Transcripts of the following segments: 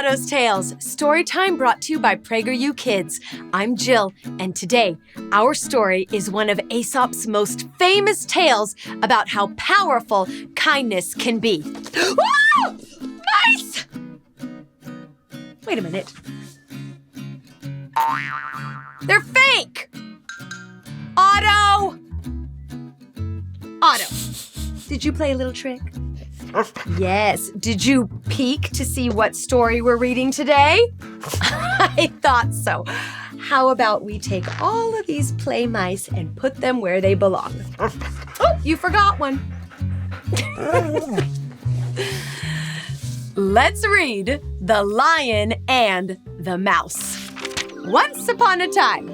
Otto's Tales, story time brought to you by PragerU Kids. I'm Jill, and today, our story is one of Aesop's most famous tales about how powerful kindness can be. Whoa! Mice! Wait a minute. They're fake! Otto! Otto, did you play a little trick? Yes. Did you peek to see what story we're reading today? I thought so. How about we take all of these play mice and put them where they belong? Oh, you forgot one. Let's read The Lion and the Mouse. Once upon a time,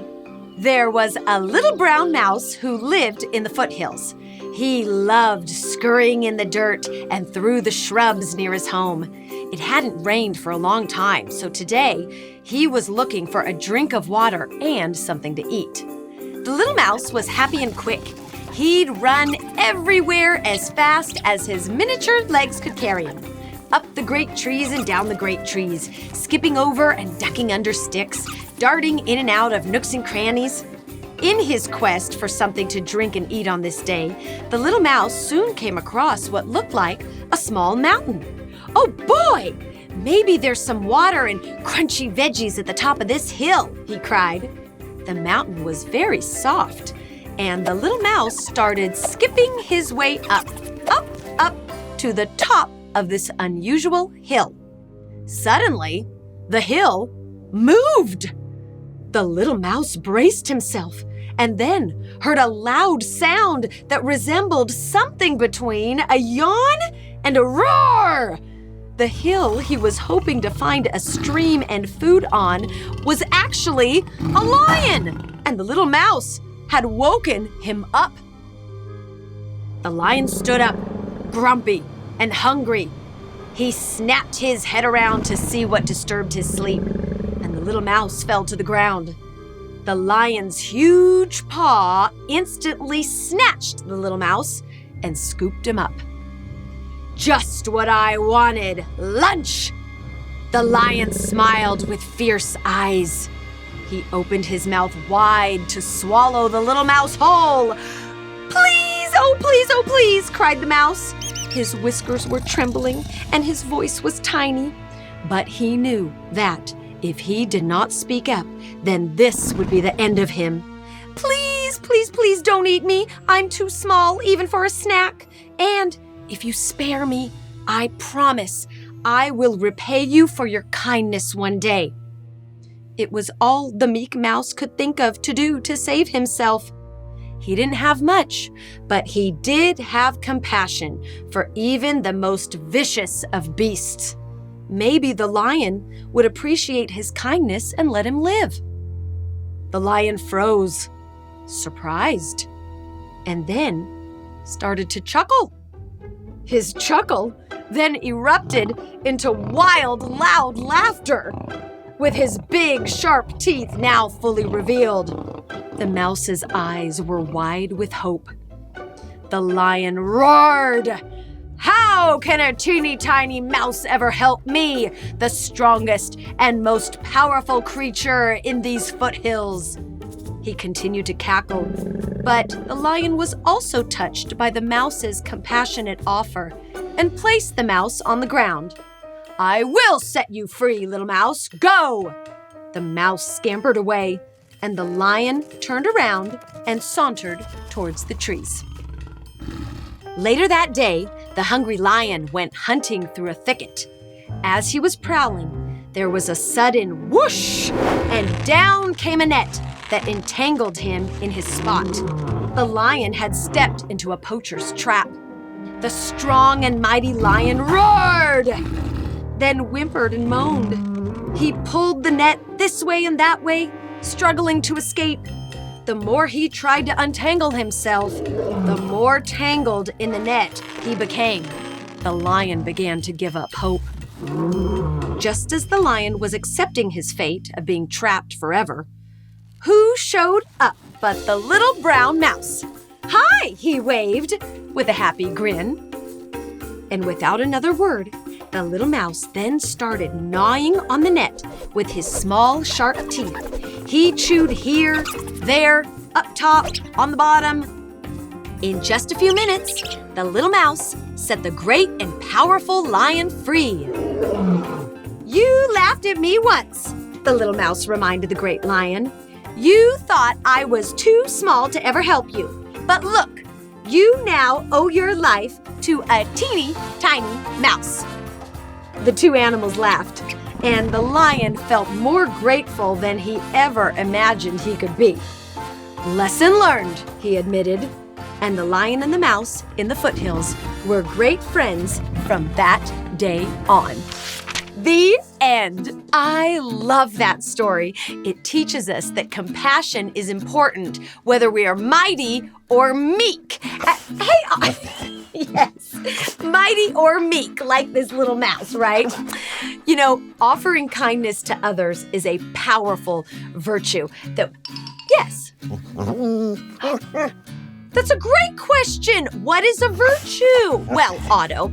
there was a little brown mouse who lived in the foothills. He loved scurrying in the dirt and through the shrubs near his home. It hadn't rained for a long time, so today he was looking for a drink of water and something to eat. The little mouse was happy and quick. He'd run everywhere as fast as his miniature legs could carry him. Up the great trees and down the great trees, skipping over and ducking under sticks, darting in and out of nooks and crannies. In his quest for something to drink and eat on this day, the little mouse soon came across what looked like a small mountain. Oh boy! Maybe there's some water and crunchy veggies at the top of this hill, he cried. The mountain was very soft, and the little mouse started skipping his way up to the top of this unusual hill. Suddenly, the hill moved. The little mouse braced himself and then heard a loud sound that resembled something between a yawn and a roar. The hill he was hoping to find a stream and food on was actually a lion, and the little mouse had woken him up. The lion stood up, grumpy and hungry. He snapped his head around to see what disturbed his sleep, and the little mouse fell to the ground. The lion's huge paw instantly snatched the little mouse and scooped him up. Just what I wanted, lunch! The lion smiled with fierce eyes. He opened his mouth wide to swallow the little mouse whole. Please, oh please, oh please, cried the mouse. His whiskers were trembling and his voice was tiny, but he knew that if he did not speak up, then this would be the end of him. Please, please, please don't eat me. I'm too small even for a snack. And if you spare me, I promise I will repay you for your kindness one day. It was all the meek mouse could think of to do to save himself. He didn't have much, but he did have compassion for even the most vicious of beasts. Maybe the lion would appreciate his kindness and let him live. The lion froze, surprised, and then started to chuckle. His chuckle then erupted into wild, loud laughter, with his big, sharp teeth now fully revealed. The mouse's eyes were wide with hope. The lion roared. How can a teeny tiny mouse ever help me, the strongest and most powerful creature in these foothills? He continued to cackle, but the lion was also touched by the mouse's compassionate offer and placed the mouse on the ground. I will set you free, little mouse. Go! The mouse scampered away, and the lion turned around and sauntered towards the trees. Later that day, the hungry lion went hunting through a thicket. As he was prowling, there was a sudden whoosh, and down came a net that entangled him in his spot. The lion had stepped into a poacher's trap. The strong and mighty lion roared, then whimpered and moaned. He pulled the net this way and that way, struggling to escape. The more he tried to untangle himself, the more tangled in the net he became. The lion began to give up hope. Just as the lion was accepting his fate of being trapped forever, who showed up but the little brown mouse? Hi, he waved with a happy grin. And without another word, The little mouse then started gnawing on the net with his small, sharp teeth. He chewed here, there, up top, on the bottom. In just a few minutes, the little mouse set the great and powerful lion free. "You laughed at me once," the little mouse reminded the great lion. "You thought I was too small to ever help you. But look, you now owe your life to a teeny tiny mouse." The two animals laughed, and the lion felt more grateful than he ever imagined he could be. "Lesson learned," he admitted. And the lion and the mouse in the foothills were great friends from that day on. The end. I love that story. It teaches us that compassion is important, whether we are mighty or meek. Yes, mighty or meek, like this little mouse, right? You know, offering kindness to others is a powerful virtue that, yes. That's a great question. What is a virtue? Well, Otto,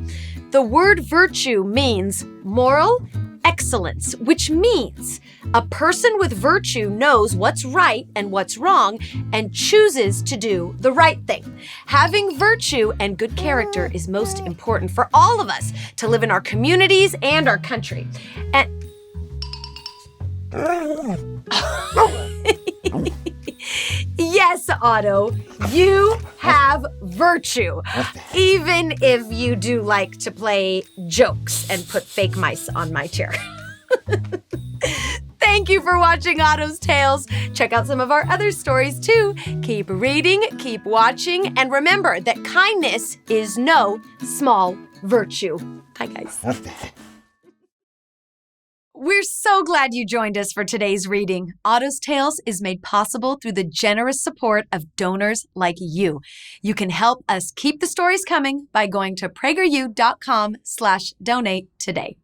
the word virtue means moral excellence, which means a person with virtue knows what's right and what's wrong and chooses to do the right thing. Having virtue and good character is most important for all of us to live in our communities and our country. And yes, Otto, you have virtue, even if you do like to play jokes and put fake mice on my chair. Thank you for watching Otto's Tales. Check out some of our other stories too. Keep reading, keep watching, and remember that kindness is no small virtue. Bye, guys. We're so glad you joined us for today's reading. Otto's Tales is made possible through the generous support of donors like you. You can help us keep the stories coming by going to PragerU.com/donate today.